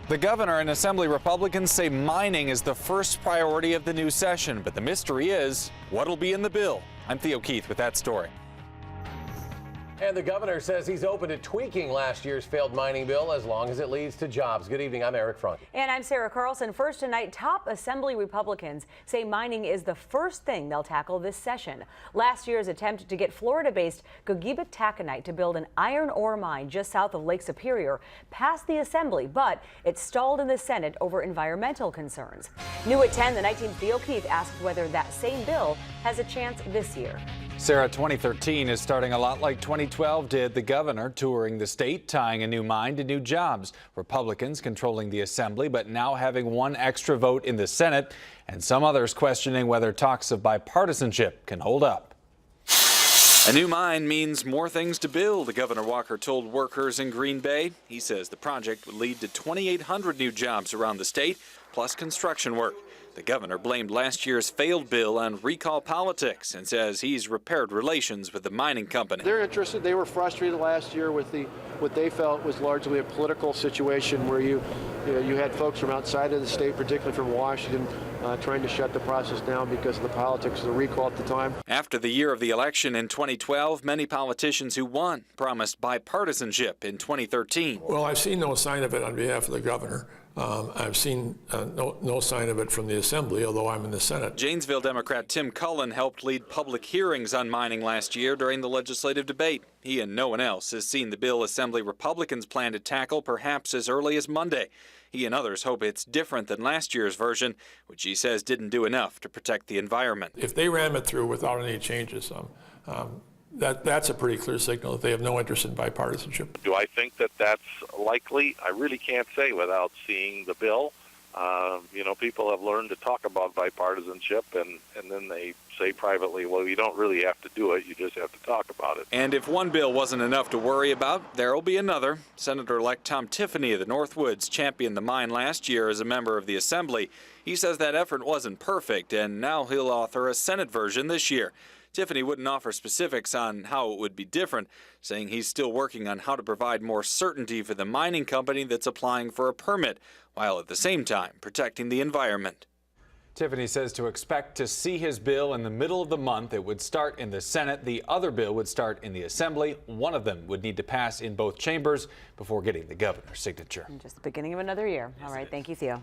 The governor and Assembly Republicans say mining is the first priority of the new session, but the mystery is what'll be in the bill. I'm Theo Keith with that story. And the governor says he's open to tweaking last year's failed mining bill as long as it leads to jobs. Good evening, I'm Eric Franke. And I'm Sarah Carlson. First tonight, top Assembly Republicans say mining is the first thing they'll tackle this session. Last year's attempt to get Florida-based Gogebic Taconite to build an iron ore mine just south of Lake Superior passed the Assembly, but it stalled in the Senate over environmental concerns. New at 10, the 19th Theo Keith asked whether that same bill has a chance this year. Sarah, 2013 is starting a lot like 2012 did. The governor touring the state, tying a new mine to new jobs. Republicans controlling the Assembly, but now having one extra vote in the Senate, and some others questioning whether talks of bipartisanship can hold up. A new mine means more things to build, Governor Walker told workers in Green Bay. He says the project would lead to 2,800 new jobs around the state, plus construction work. The governor blamed last year's failed bill on recall politics and says he's repaired relations with the mining company. They're interested. They were frustrated last year with what they felt was largely a political situation where you had folks from outside of the state, particularly from Washington, trying to shut the process down because of the politics of the recall at the time. After the year of the election in 2012, many politicians who won promised bipartisanship in 2013. Well, I've seen no sign of it on behalf of the governor. I've seen no sign of it from the Assembly, although I'm in the Senate. Janesville Democrat Tim Cullen helped lead public hearings on mining last year during the legislative debate. He and no one else has seen the bill Assembly Republicans plan to tackle perhaps as early as Monday. He and others hope it's different than last year's version, which he says didn't do enough to protect the environment. If they ram it through without any changes, that's a pretty clear signal that they have no interest in bipartisanship. Do I think that that's likely? I really can't say without seeing the bill. People have learned to talk about bipartisanship, and then they say privately, well, you don't really have to do it, you just have to talk about it. And if one bill wasn't enough to worry about, there'll be another. Senator-elect Tom Tiffany of the Northwoods championed the mine last year as a member of the Assembly. He says that effort wasn't perfect, and now he'll author a Senate version this year. Tiffany wouldn't offer specifics on how it would be different, saying he's still working on how to provide more certainty for the mining company that's applying for a permit, while at the same time protecting the environment. Tiffany says to expect to see his bill in the middle of the month. It would start in the Senate. The other bill would start in the Assembly. One of them would need to pass in both chambers before getting the governor's signature. Just the beginning of another year. All right, thank you, Theo.